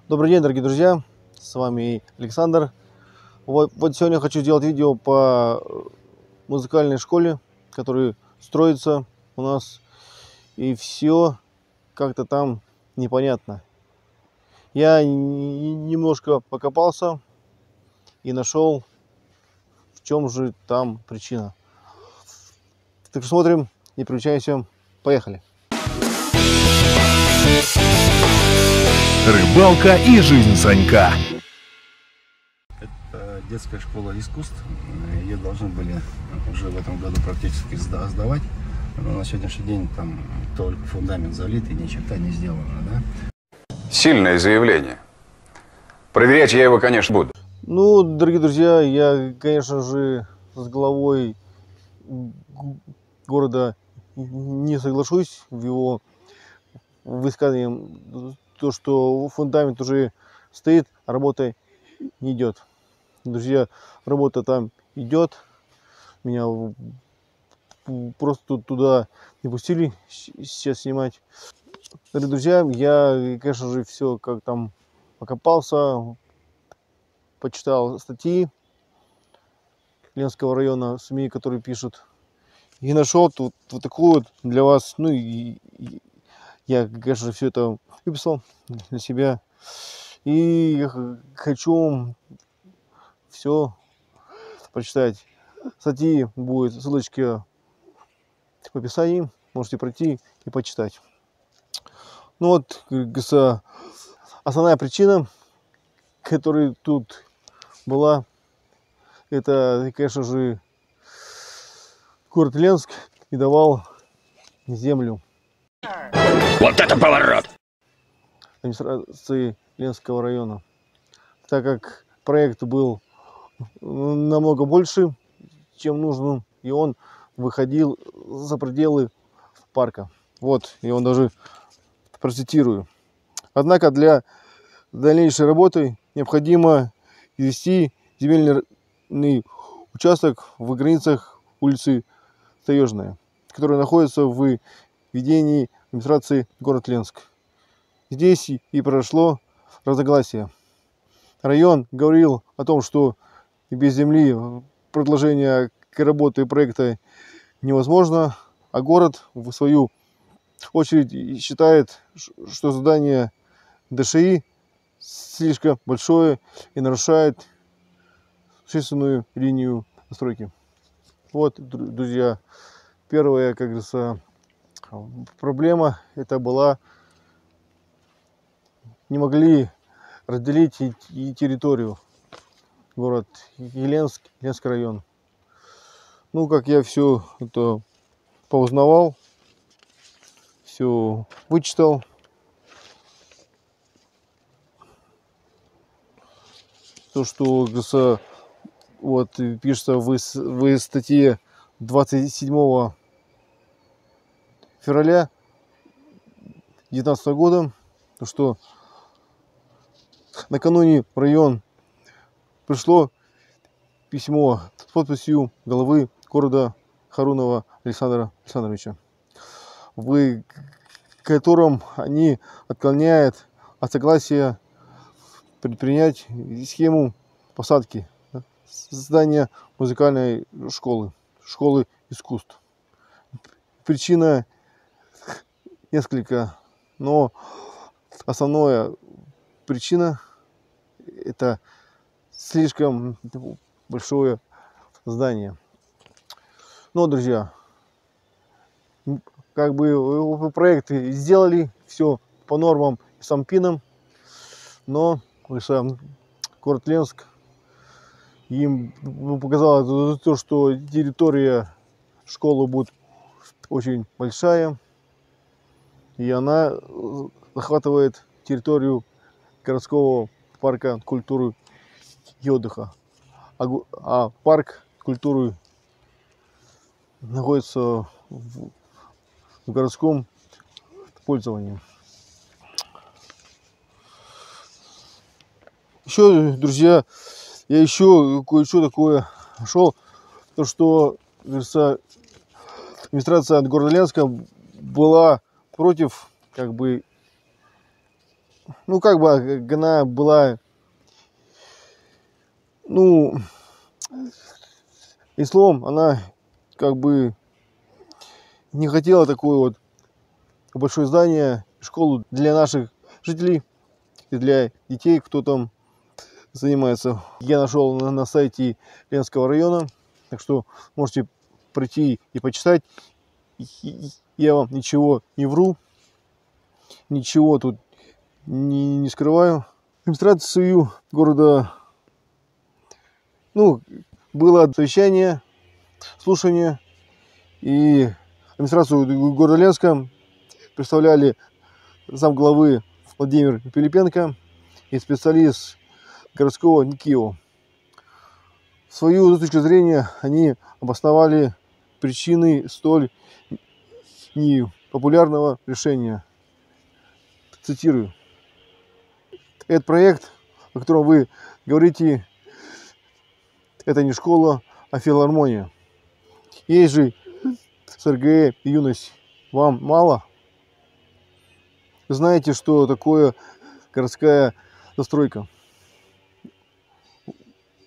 Добрый день, дорогие друзья, с вами Александр. Вот сегодня хочу сделать видео по музыкальной школе, которая строится у нас, и все как-то там непонятно. Я немножко покопался и нашел, в чем же там причина. Так что смотрим, не переключаемся, поехали. Рыбалка и жизнь Санька. Это детская школа искусств. Ее должны были уже в этом году практически сдавать. Но на сегодняшний день там только фундамент залит и ни черта не сделано. Да? Сильное заявление. Проверять я его, конечно, буду. Ну, дорогие друзья, я, конечно же, с главой города не соглашусь в его высказывании, то, что фундамент уже стоит, а работа не идет. Друзья, работа там идет. Меня просто туда не пустили сейчас снимать. Дорогие друзья, я, конечно же, все как там покопался, почитал статьи Ленского района, СМИ, которые пишут, и нашел тут вот такую вот для вас, ну и я, конечно же, все это выписал для себя, и хочу все прочитать. Статьи будет, ссылочки в описании, можете пройти и почитать. Ну вот, основная причина, которая тут была, это, конечно же, город Ленск и давал землю Вот это поворот! администрации Ленского района, так как проект был намного больше, чем нужно, и он выходил за пределы парка. Вот, и он даже процитирую. Однако для дальнейшей работы необходимо извести земельный участок в границах улицы Таежная, которая находится в ведении администрации города Ленск. Здесь и прошло разногласие. Район говорил о том, что без земли продолжение работы проекта невозможно, а город в свою очередь считает, что здание ДШИ слишком большое и нарушает существенную линию настройки. Вот, друзья, первая, как говорится, проблема это была, не могли разделить и территорию, город Ленский район. Ну, как я все это поузнавал, все вычитал, то, что вот пишется в статье 27 февраля 2019 года, то, что накануне в район пришло письмо с подписью главы города Харунова Александра Александровича, в котором они отклоняют от согласия предпринять схему посадки здания музыкальной школы искусств. Причина несколько, но основная причина это слишком большое здание. Но, друзья, как бы проект сделали, все по нормам и сампинам, но город Ленск им показало то, что территория школы будет очень большая, и она захватывает территорию городского парка культуры и отдыха, а парк культуры находится в городском пользовании. Еще, друзья, я еще кое-что такое нашел, то что администрация города Ленска была против как бы ну, как бы она была, ну, и словом, она как бы не хотела такое вот большое здание, школу для наших жителей и для детей, кто там занимается. Я нашел на сайте Ленского района, так что можете прийти и почитать. Я вам ничего не вру, ничего тут не скрываю. Администрацию города, ну, было совещание, слушание, и администрацию города Ленска представляли замглавы Владимир Пилипенко и специалист городского Никио. Свою точку зрения они обосновали причины столь непопулярного решения. Цитирую. Этот проект, о котором вы говорите, это не школа, а филармония. Есть же СРГ и юность. Вам мало? Знаете, что такое городская застройка?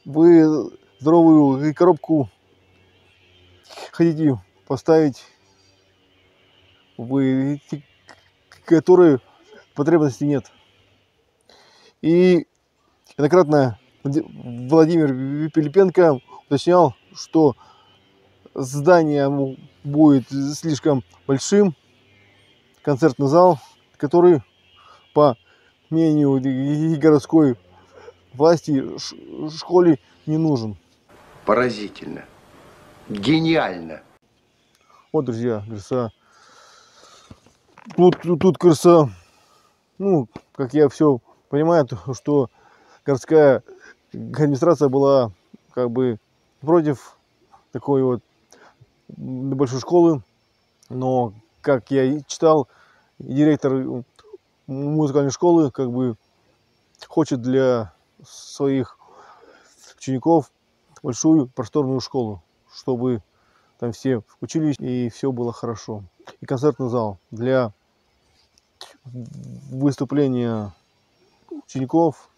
Вы здоровую коробку хотите поставить, вы которой потребности нет. И неоднократно Владимир Пилипенко уточнял, что здание будет слишком большим, концертный зал, который, по мнению городской власти, школе не нужен. Поразительно. Гениально. Вот, друзья, крыса. Тут крыса, ну, как я все понимаю, что городская администрация была как бы против такой вот большой школы, но, как я и читал, директор музыкальной школы как бы хочет для своих учеников большую просторную школу, чтобы там все учились и все было хорошо. И концертный зал для выступления учеников,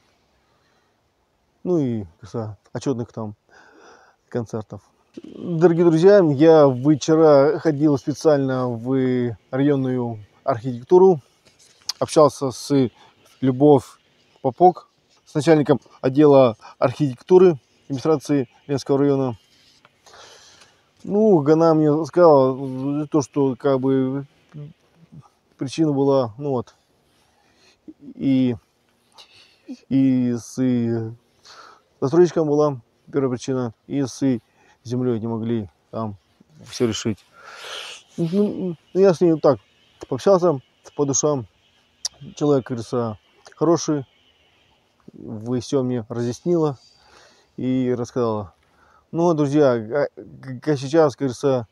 ну и отчетных там концертов. Дорогие друзья, я вчера ходил специально в районную архитектуру, общался с Любовь Попок, с начальником отдела архитектуры администрации Ленского района. Ну, она мне сказала то, что как бы причина была, ну вот, и с застройщиком была первая причина, и с землей не могли там все решить. Ну, я с ней так пообщался по душам. Человек, говорится, хороший, вы все мне разъяснила и рассказала. Ну, друзья, как сейчас, говорится,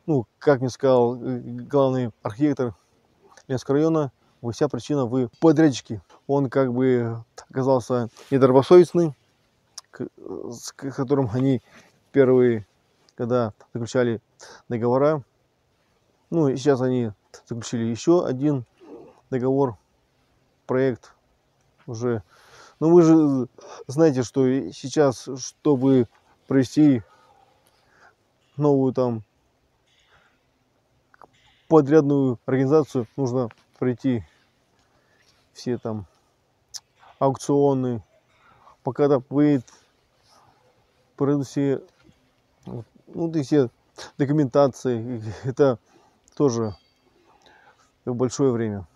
ну, как мне сказал главный архитектор Ленского района, вся причина в подрядчике. Он как бы оказался недобросовестный, с которым они первые, когда заключали договора. Ну, и сейчас они заключили еще один договор, проект уже. Но вы же знаете, что сейчас, чтобы провести новую там подрядную организацию, нужно пройти все там аукционы, пока там выйдет, пройдут все, ну, и все документации, это тоже большое время.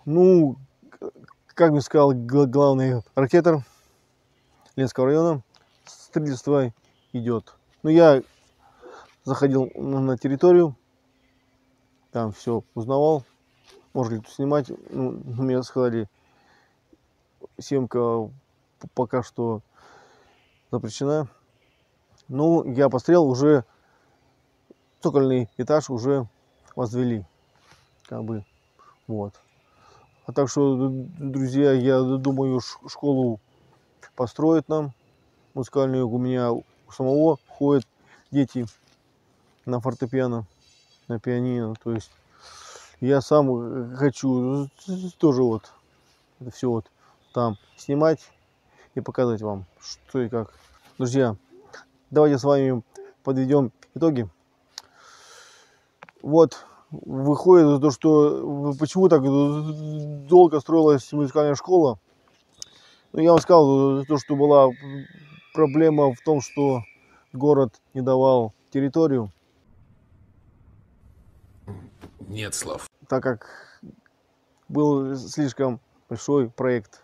Ну, как мне сказал главный архитектор Ленского района, строительство идет. Ну, я заходил на территорию, там все узнавал, можно ли тут снимать. Ну, мне сказали, съемка пока что запрещена. Ну, я посмотрел, уже цокольный этаж уже возвели, как бы, вот. А так что, друзья, я думаю, школу построят нам музыкальную. У меня у самого ходят дети на фортепиано, на пианино. То есть Я сам хочу тоже вот это все вот там снимать и показать вам, что и как. Друзья, давайте с вами подведем итоги. Вот выходит то, что почему так долго строилась музыкальная школа. Ну, я вам сказал, то, что была проблема в том, что город не давал территорию. Нет слов. Так как был слишком большой проект.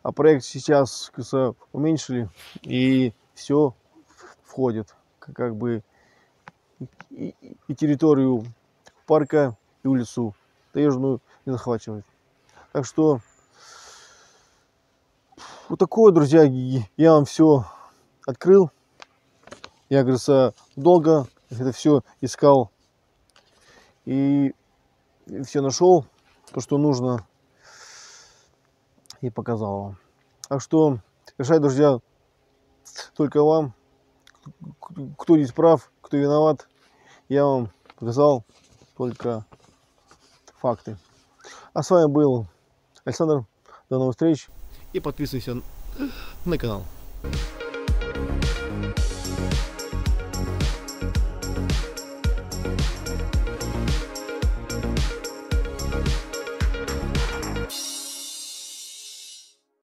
А проект сейчас, кажется, уменьшили, и все входит, как бы и территорию парка, и улицу Таежную не захватывает. Так что вот такое, друзья, я вам все открыл. Я, говорится, долго это все искал и все нашел, то, что нужно, и показал вам. Так что решать, друзья, только вам. Кто здесь прав, кто виноват, я вам показал только факты. А с вами был Александр. До новых встреч. И подписывайся на канал.